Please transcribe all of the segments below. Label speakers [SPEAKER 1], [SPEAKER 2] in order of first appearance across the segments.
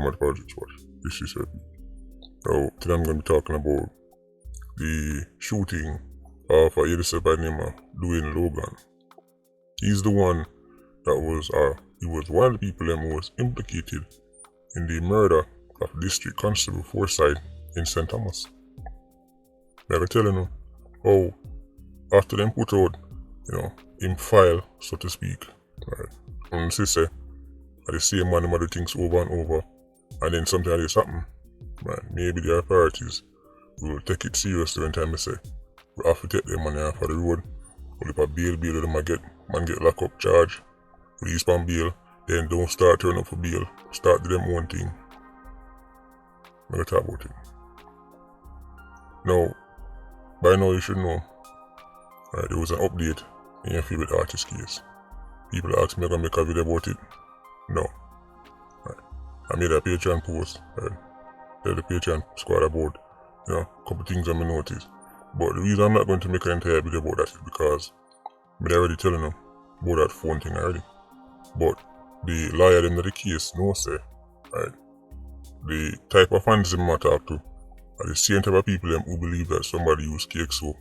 [SPEAKER 1] from the Politricks watch. This is it. Now, today I'm going to be talking about the shooting of a youngster by the name of Dwayne Logan. He's the one that was, he was one of the people who was implicated in the murder of District Constable Forsythe in St. Thomas. I was telling him how after them put out, him file, so to speak, right? And say, the same man who do things over and over, and then something like this happen, right? Maybe the authorities will take it seriously when time they say, we have to take their money off of the road, pull up a bail them get lock up charge, release on bail, then don't start turning up for bail, start do them one thing. I'm gonna talk about it. Now, by now you should know, right, there was an update in your favorite artist case. People ask me if I'm gonna make a video about it. No. Right. I made a Patreon post, right? Tell the Patreon squad about, a couple things on my notice. But the reason I'm not going to make an entire video about that is because I'm already telling them about that phone thing already. But the lawyer them of the case knows say, right? The type of fans them I talk to are the same type of people them who believe that somebody used cake soap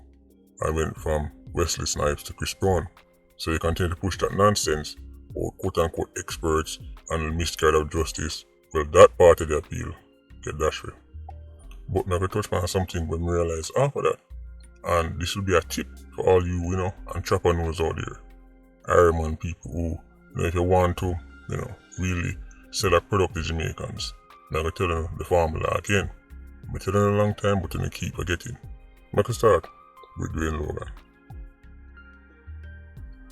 [SPEAKER 1] and went from Wesley Snipes to Chris Brown. So you continue to push that nonsense or quote-unquote experts and miscarriage of justice. Well, that part of the appeal get dashed away. But I'm going to touch on something when we realize after that. And this will be a tip for all you, entrepreneurs out there. Ironman people who, if you want to, really sell a product to Jamaicans. I'm going to tell you the formula again. I've been telling you a long time, but I keep forgetting. I'm going to start with Dwayne Logan.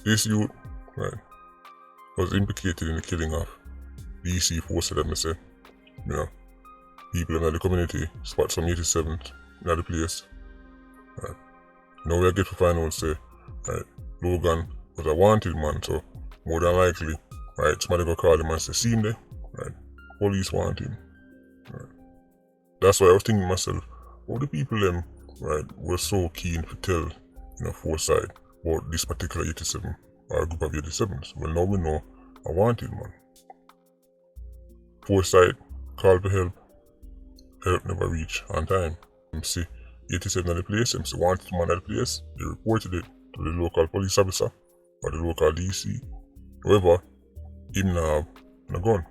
[SPEAKER 1] This youth, right, was implicated in the killing of DC Forsythe, let me say. People in the community spot some 87th in the place. Right. Now we get to find out, say, right, Logan was a wanted man, so more than likely, right, somebody go call him and say, see him there, right, police want him. Right. That's why I was thinking to myself, all the people them, right, were so keen to tell, Forsythe about this particular 87 or a group of 87s. Well, now we know a wanted man. Forsythe called for help. Help never reach on time. See 87 at the place, MC wanted man at the place. They reported it to the local police officer or the local DC. However, him not have a gun.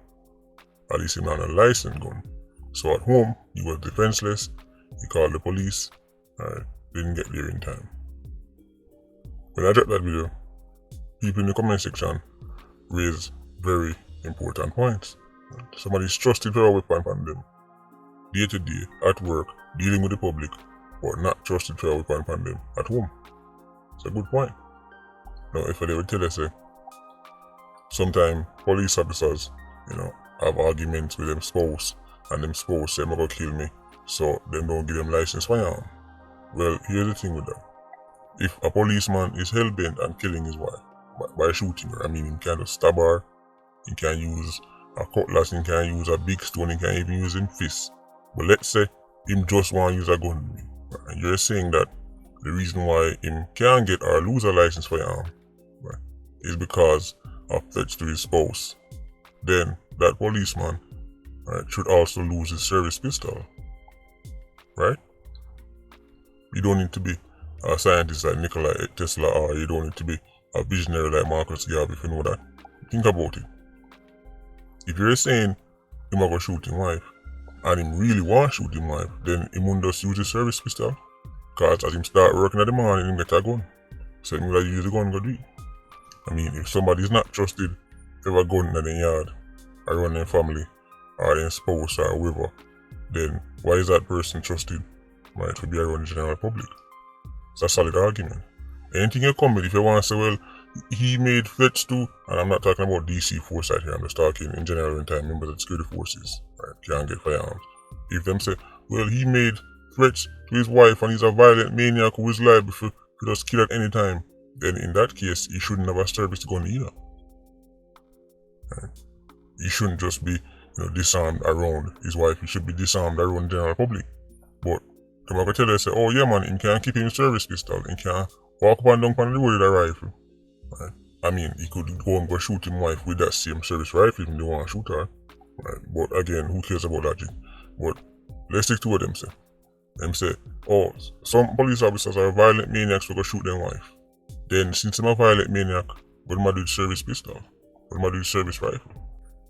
[SPEAKER 1] At least him not a licensed gun. So at home, he was defenseless. He called the police. Didn't get there in time. When I dropped that video, people in the comment section raised very important points. Somebody's trusted for a weapon on them. Day to day, at work, dealing with the public, but not trusted for a weapon on them at home. It's a good point. Now, if they would tell us, sometimes police officers, have arguments with them spouse, and them spouse say, I'm gonna kill me, so they don't give them license firearm. Well, here's the thing with that. If a policeman is hell-bent on killing his wife by shooting her, he can't just stab her, he can use a cutlass, he can use a big stone, he can even use his fist. But let's say him just want to use a gun. And you're saying that the reason why him can't get or lose a license firearm, right, is because of threats to his spouse. Then that policeman, right, should also lose his service pistol. Right? You don't need to be a scientist like Nikola Tesla, or you don't need to be a visionary like Marcus Garvey if you know that. Think about it. If you're saying him going to shoot his wife, and him really want to shoot his wife, then he won't just use his service pistol. Because as him start working at the morning, he get a gun. So he will use the gun to do it. If somebody's not trusted to have a gun in the yard, around their family, or their spouse, or whoever, then why is that person trusted, right, to be around the general public? It's a solid argument. Anything you come with, if you want to say, well, he made threats to, and I'm not talking about DC Forsythe here, I'm just talking in general in time, members of the security forces, right, can't get firearms. If them say, well, he made threats to his wife and he's a violent maniac who is liable to just kill at any time, then in that case, he shouldn't have a service gun either. Right? He shouldn't just be, disarmed around his wife, he should be disarmed around the general public. But I'm going to tell you, say, oh yeah man, he can't keep him service pistol, he can't walk up and down on the road with a rifle. Right? He could go and go shoot his wife with that same service rifle if he want to shoot her. Right? But again, who cares about logic? But let's take two of them say. Them say, oh, some police officers are violent maniacs who go shoot their wife. Then since I'm a violent maniac, what am I do with service pistol? What am I do with service rifle?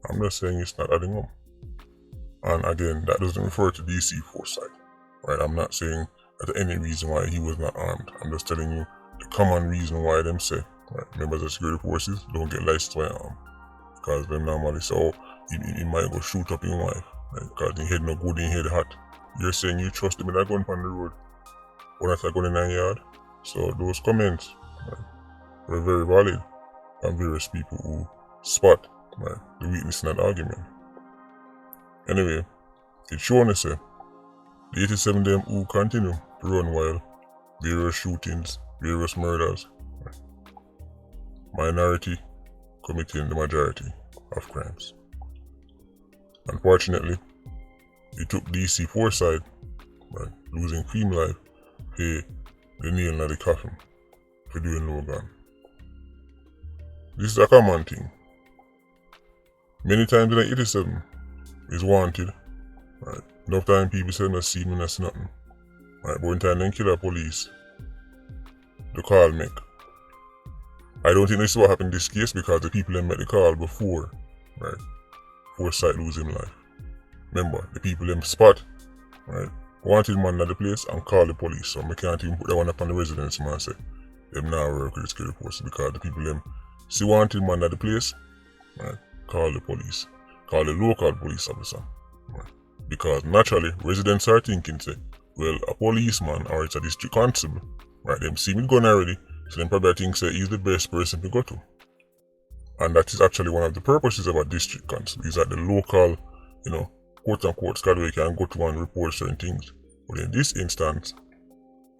[SPEAKER 1] I'm just saying it's not adding up. And again, that doesn't refer to DC Forsythe. Right? I'm not saying that any reason why he was not armed. I'm just telling you the common reason why them say, right, members of security forces don't get licensed by arm. Because them normally say, oh, he might go shoot up his wife. Right? Because he head no good, he head hot. You're saying you trust him with a gun on the road, or not a gun in a yard? So those comments, right, were very valid from various people who spot, right, the weakness in that argument. Anyway, it's shown to say the 87 them who continue to run while various shootings, various murders, right, minority committing the majority of crimes. Unfortunately, it took DC Forsythe, right, losing fame life, pay the nail in the coffin for doing Logan. This is a common thing. Many times in the 87 is wanted, right? Enough time people say no see me, that's nothing. Right, but when time they kill a police, the call make. I don't think this is what happened in this case because the people that made the call before, right, Forsythe losing life. Remember, the people them spot, right, wanted man at the place and call the police. So I can't even put that one up on the residence, man, say them now work with the security force because the people them see wanted man at the place, right, call the police. Call the local police officer. Right? Because naturally, residents are thinking, say, well, a policeman or it's a district constable, right, them see me gun already, so them probably think, say, he's the best person to go to. And that is actually one of the purposes of a district constable, is that the local, quote-unquote squad can go to and report certain things. But in this instance,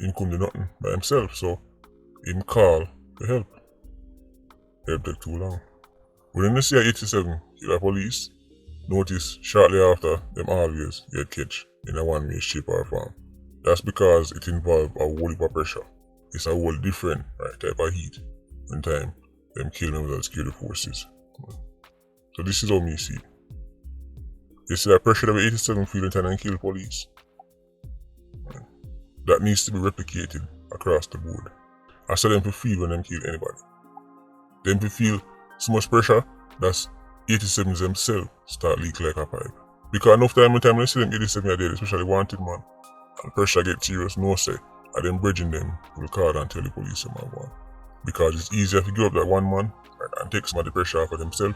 [SPEAKER 1] he couldn't do nothing by himself, so him call for help. Help take too long. When the CI-87 kill a police, notice shortly after them always get catch in a one-way shape or form. That's because it involves a whole heap of pressure. It's a whole different, right, type of heat when time them kill members of the security forces. So this is how me see it. You see that pressure that the 87 feel when time and kill police. Right? That needs to be replicated across the board. I saw them to feel when them kill anybody. Them to feel so much pressure that's 87s themselves start leak like a pipe. Because enough time when they see them 87 are dead, especially wanted man, and pressure get serious, no say, and them bridging them will call and tell the police them are gone. Because it's easier to give up that one man, right, and take some of the pressure off of themselves,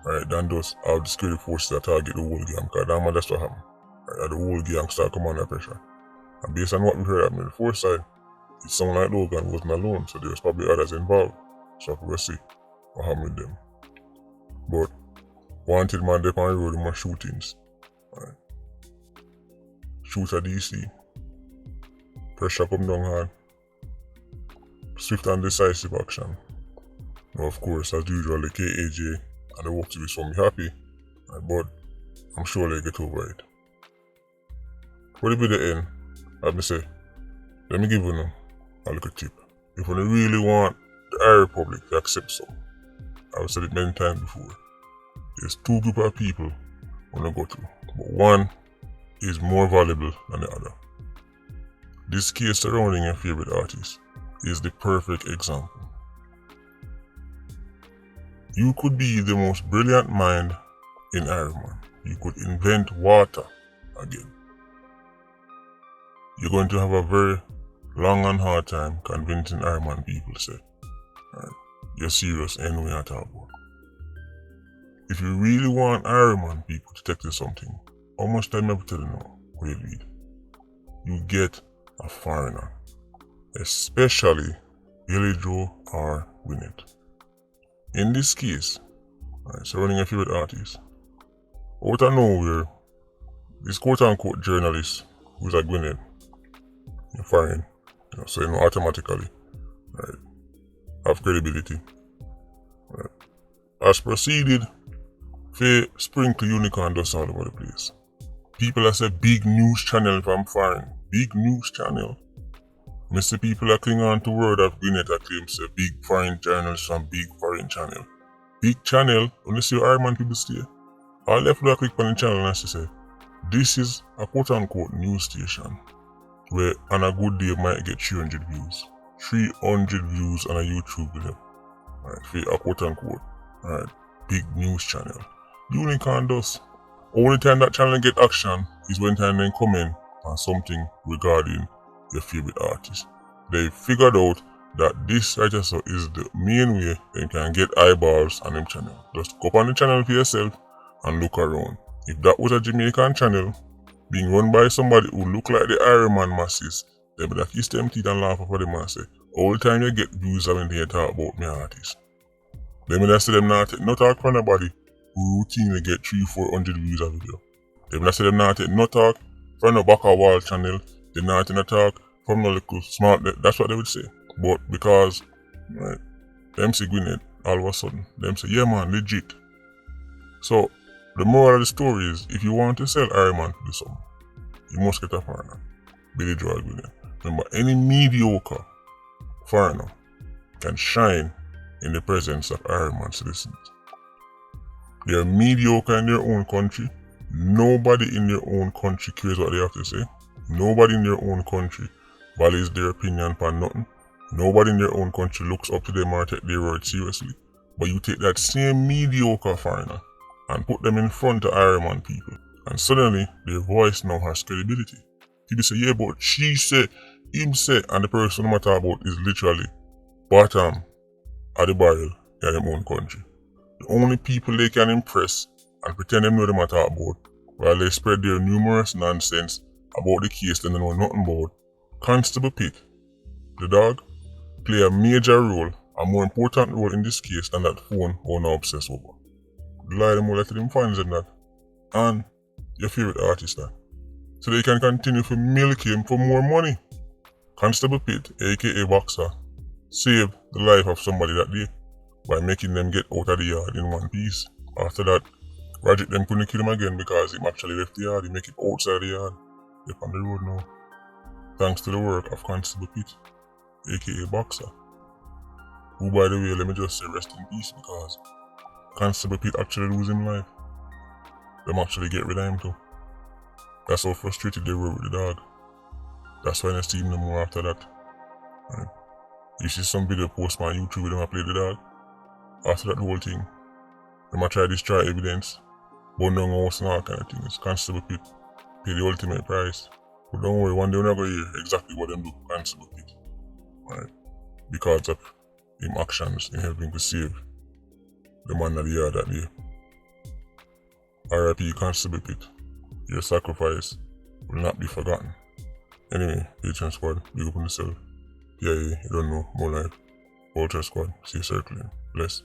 [SPEAKER 1] right, than those of the security forces that target the whole gang. Because that man, that's what happened. Right, the whole gang start coming under pressure. And based on what we heard on the Forsythe, it's someone like Logan wasn't alone, so there was probably others involved. So we'll see what happened with them. But wanted man they on the road with more shootings. Right. Shoot at DC. Pressure come down hard. Swift and decisive action. Now of course, as usual, the KAJ and the work to be so happy, right, but I'm sure they get over it. For the video end, let me say, let me give you a little tip. If you really want the Irish Republic to accept some, I've said it many times before, there's two groups of people I want to go to, but one is more valuable than the other. This case surrounding your favorite artist is the perfect example. You could be the most brilliant mind in Ireland. You could invent water again. You're going to have a very long and hard time convincing Ireland people say, right, you're serious anyway at all. If you really want Ireland people to take to something, how much time ever tell you now, where you lead? You get a foreigner, especially Billy Joe or Gwyneth. In this case, right, surrounding a favorite artist, out of nowhere, this quote-unquote journalist who's a Gwyneth, foreign, so automatically, right, have credibility, right, has proceeded to sprinkle unicorn dust all over the place. People that say big news channel from foreign, big news channel. Mr. people are clinging on to word of Gwyneth that claims say big foreign journals from big foreign channel. Big channel, only see Ireland people stay. All they have to do is click on the channel and say, this is a quote-unquote news station where on a good day might get 300 views. 300 views on a YouTube video. Alright, for a quote-unquote, alright, big news channel. Unicorn does. Only time that channel get action is when time they comment on something regarding your favorite artist. They figured out that this right here so is the main way they can get eyeballs on them channel. Just go up on the channel for yourself and look around. If that was a Jamaican channel being run by somebody who look like the Iron Man masses, they would have kissed them teeth and laugh for them and say, all the time you get views when they talk about me artist. They would have say them not take no talk from nobody who routinely get 300-400 views a video. They would have say them not take no talk from no back of wall channel. They not take no talk from no little smart. That's what they would say. But because right, them say Gwyneth, all of a sudden, them say, yeah man, legit. So, the moral of the story is, if you want to sell Iron Man to do something, you must get a foreigner. Billy Joel Gwyneth. Remember, any mediocre foreigner can shine in the presence of Iron Man citizens. They are mediocre in their own country. Nobody in their own country cares what they have to say. Nobody in their own country values their opinion upon nothing. Nobody in their own country looks up to them or take their word seriously. But you take that same mediocre foreigner and put them in front of Iron Man people, and suddenly their voice now has credibility. People say, yeah, but she said, him said, and the person I'm talking about is literally bottom of the barrel in their own country. The only people they can impress and pretend they know them at talk about while they spread their numerous nonsense about the case they know nothing about. Constable Pitt, the dog, play a major role, a more important role in this case than that phone owner obsessed over. Lie them more like them fans than that. And your favorite artist that. So they can continue to milk him for more money. Constable Pitt, aka Boxer, saved the life of somebody that day by making them get out of the yard in one piece. After that, Roger them couldn't kill him again because he actually left the yard. He make it outside the yard. They're on the road now. Thanks to the work of Constable Pitt, aka Boxer. Who, by the way, let me just say rest in peace because Constable Pitt actually lose him life. Them actually get rid of him too. That's how frustrated they were with the dog. That's why they see him no more after that. Right. You see some video post on YouTube with them play the dog. After that whole thing, they might try to destroy evidence, burn down house and all kind of things. Constable Pitt pay the ultimate price. But don't worry, one day we're not going to hear exactly what them do to Constable Pitt. Right. Because of him actions in helping to save the man of the yard that day. R.I.P. Constable Pitt. Your sacrifice will not be forgotten. Anyway, Patreon Squad, big up on yourself. Yeah, you don't know, more life. Politricks Squad, see you circling. Bless.